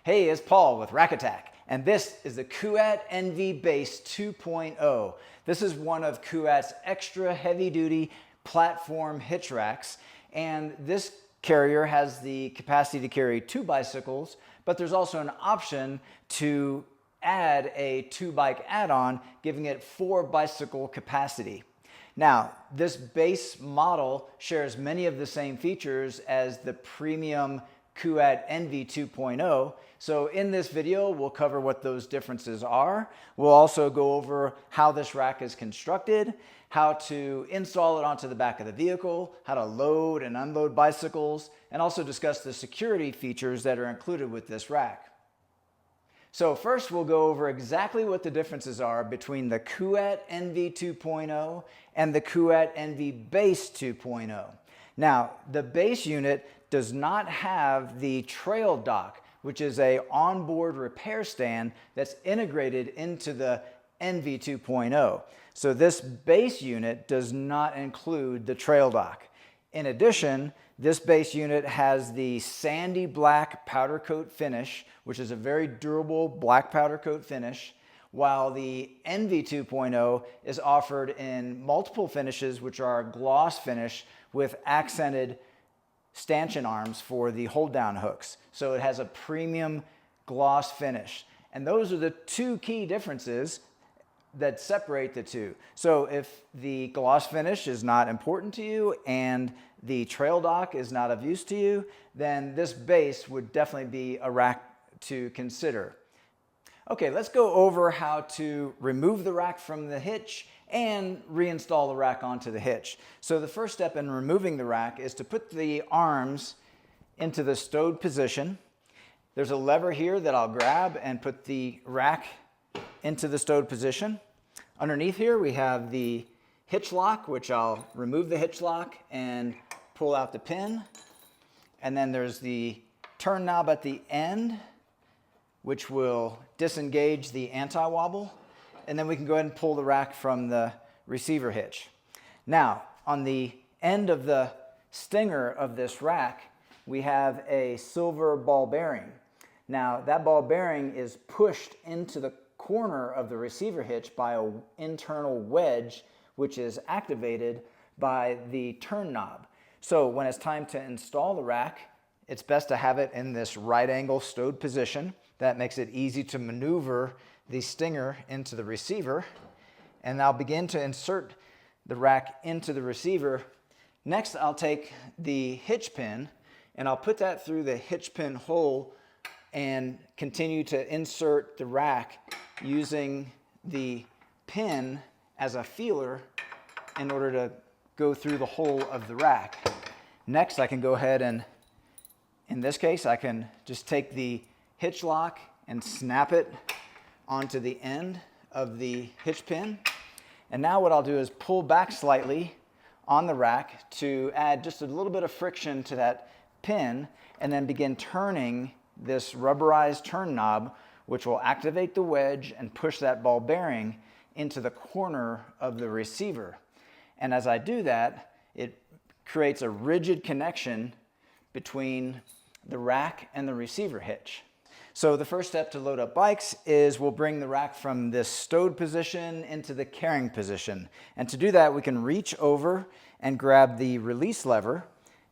Hey, it's Paul with Rack Attack, and this is the Kuat NV Base 2.0. This is one of Kuat's extra heavy-duty platform hitch racks, and this carrier has the capacity to carry 2 bicycles, but there's also an option to add a 2-bike add-on, giving it 4 bicycle capacity. Now, this base model shares many of the same features as the premium Kuat NV 2.0. So in this video, we'll cover what those differences are. We'll also go over how this rack is constructed, how to install it onto the back of the vehicle, how to load and unload bicycles, and also discuss the security features that are included with this rack. So first, we'll go over exactly what the differences are between the Kuat NV 2.0 and the Kuat NV Base 2.0. Now, the base unit does not have the trail dock, which is an onboard repair stand that's integrated into the NV 2.0. So this base unit does not include the trail dock. In addition, this base unit has the sandy black powder coat finish, which is a very durable black powder coat finish, while the NV 2.0 is offered in multiple finishes, which are gloss finish with accented stanchion arms for the hold down hooks. So it has a premium gloss finish. And those are the 2 key differences that separate the two. So if the gloss finish is not important to you and the trail dock is not of use to you, then this base would definitely be a rack to consider. Okay, let's go over how to remove the rack from the hitch and reinstall the rack onto the hitch. So the first step in removing the rack is to put the arms into the stowed position. There's a lever here that I'll grab and put the rack into the stowed position. Underneath here we have the hitch lock, which I'll remove the hitch lock and pull out the pin. And then there's the turn knob at the end, which will disengage the anti-wobble. And then we can go ahead and pull the rack from the receiver hitch. Now, on the end of the stinger of this rack, we have a silver ball bearing. Now, that ball bearing is pushed into the corner of the receiver hitch by an internal wedge, which is activated by the turn knob. So when it's time to install the rack, it's best to have it in this right angle stowed position. That makes it easy to maneuver the stinger into the receiver. And I'll begin to insert the rack into the receiver. Next, I'll take the hitch pin and I'll put that through the hitch pin hole and continue to insert the rack using the pin as a feeler in order to go through the hole of the rack. Next, I can go ahead and, in this case, I can just take the hitch lock and snap it onto the end of the hitch pin. And now what I'll do is pull back slightly on the rack to add just a little bit of friction to that pin and then begin turning this rubberized turn knob, which will activate the wedge and push that ball bearing into the corner of the receiver. And as I do that, it creates a rigid connection between the rack and the receiver hitch. So the first step to load up bikes is we'll bring the rack from this stowed position into the carrying position. And to do that, we can reach over and grab the release lever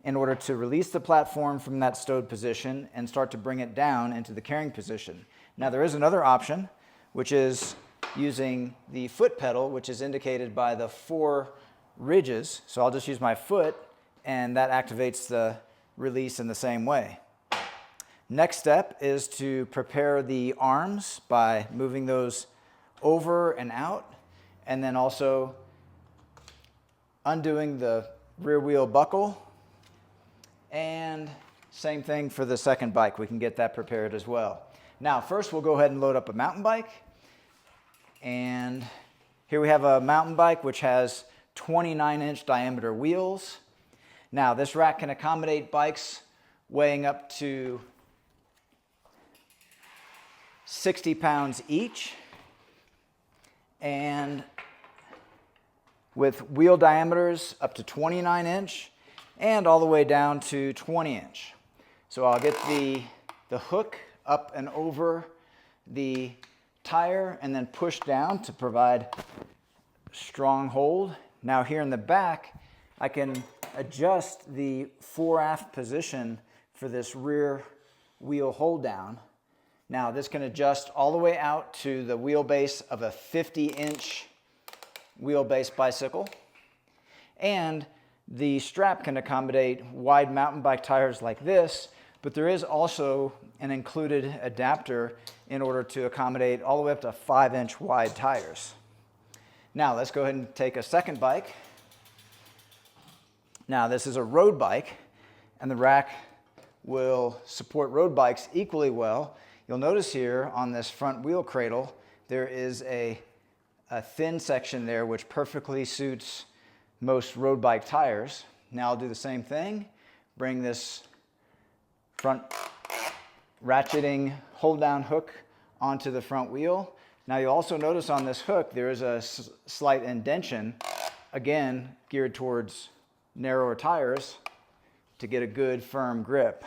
in order to release the platform from that stowed position and start to bring it down into the carrying position. Now there is another option, which is using the foot pedal, which is indicated by the 4 ridges. So I'll just use my foot and that activates the release in the same way. Next step is to prepare the arms by moving those over and out, and then also undoing the rear wheel buckle. And same thing for the second bike. We can get that prepared as well. Now, first we'll go ahead and load up a mountain bike. And here we have a mountain bike which has 29-inch diameter wheels. Now, this rack can accommodate bikes weighing up to 60 pounds each, and with wheel diameters up to 29 inch and all the way down to 20 inch. So I'll get the hook up and over the tire and then push down to provide strong hold. Now here in the back, I can adjust the fore-aft position for this rear wheel hold down. Now this can adjust all the way out to the wheelbase of a 50-inch wheelbase bicycle. And the strap can accommodate wide mountain bike tires like this, but there is also an included adapter in order to accommodate all the way up to 5-inch wide tires. Now let's go ahead and take a second bike. Now this is a road bike, and the rack will support road bikes equally well. You'll notice here on this front wheel cradle, there is a thin section there which perfectly suits most road bike tires. Now I'll do the same thing, bring this front ratcheting hold down hook onto the front wheel. Now you'll also notice on this hook there is a slight indentation, again geared towards narrower tires to get a good firm grip.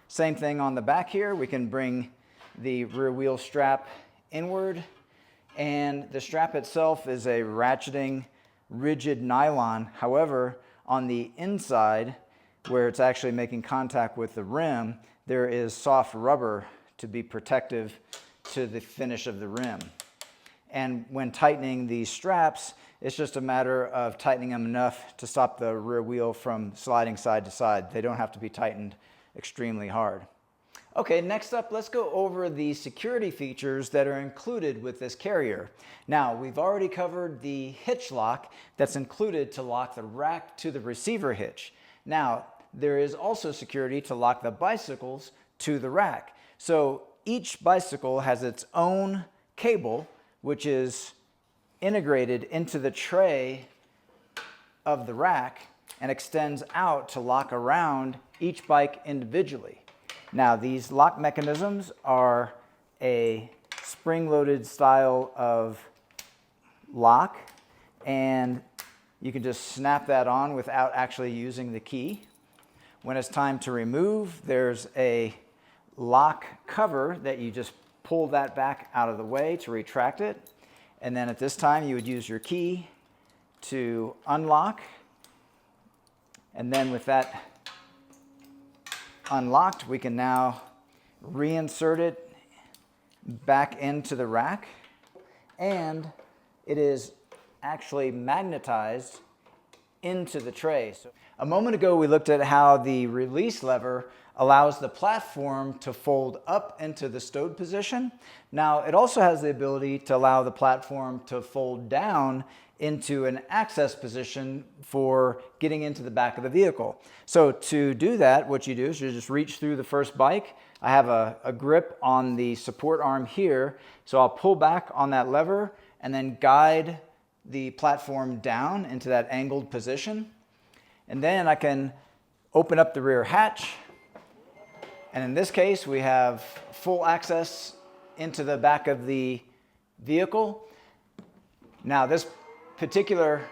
Same thing on the back here, we can bring the rear wheel strap inward, and the strap itself is a ratcheting rigid nylon. However, on the inside, where it's actually making contact with the rim, there is soft rubber to be protective to the finish of the rim. And when tightening these straps, it's just a matter of tightening them enough to stop the rear wheel from sliding side to side. They don't have to be tightened extremely hard. Okay, next up, let's go over the security features that are included with this carrier. Now, we've already covered the hitch lock that's included to lock the rack to the receiver hitch. Now, there is also security to lock the bicycles to the rack. So each bicycle has its own cable, which is integrated into the tray of the rack and extends out to lock around each bike individually. Now, these lock mechanisms are a spring-loaded style of lock, and you can just snap that on without actually using the key. When it's time to remove, there's a lock cover that you just pull that back out of the way to retract it. And then at this time, you would use your key to unlock. And then with that unlocked, we can now reinsert it back into the rack, and it is actually magnetized into the tray. So a moment ago we looked at how the release lever allows the platform to fold up into the stowed position. Now it also has the ability to allow the platform to fold down into an access position for getting into the back of the vehicle. So to do that, what you do is you just reach through the first bike. I have a grip on the support arm here, so I'll pull back on that lever and then guide the platform down into that angled position. And then I can open up the rear hatch. And in this case, we have full access into the back of the vehicle. Now this particular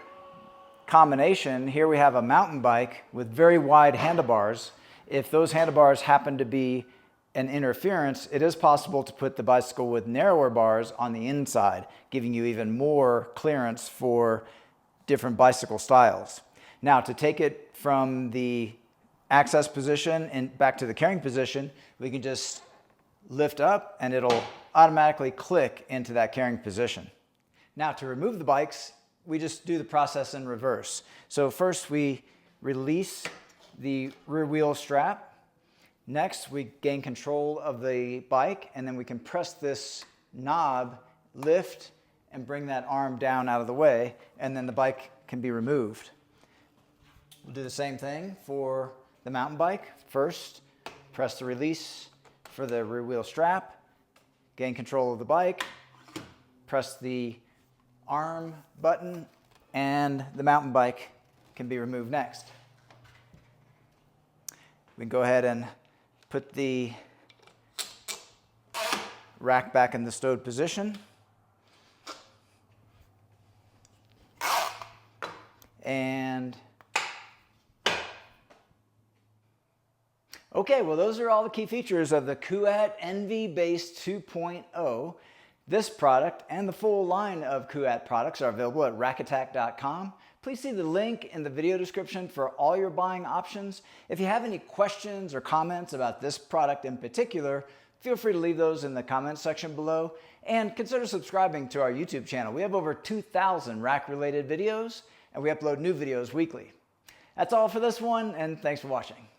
combination, here we have a mountain bike with very wide handlebars. If those handlebars happen to be an interference, it is possible to put the bicycle with narrower bars on the inside, giving you even more clearance for different bicycle styles. Now, to take it from the access position and back to the carrying position, we can just lift up and it'll automatically click into that carrying position. Now, to remove the bikes, we just do the process in reverse. So first we release the rear wheel strap. Next, we gain control of the bike, and then we can press this knob, lift, and bring that arm down out of the way, and then the bike can be removed. We'll do the same thing for the mountain bike. First, press the release for the rear wheel strap, gain control of the bike, press the arm button, and the mountain bike can be removed next. We can go ahead and put the rack back in the stowed position. And okay. Okay, well those are all the key features of the Kuat NV Base 2.0. This product and the full line of Kuat products are available at rackattack.com. Please see the link in the video description for all your buying options. If you have any questions or comments about this product in particular, feel free to leave those in the comments section below, and consider subscribing to our YouTube channel. We have over 2,000 rack-related videos, and we upload new videos weekly. That's all for this one, and thanks for watching.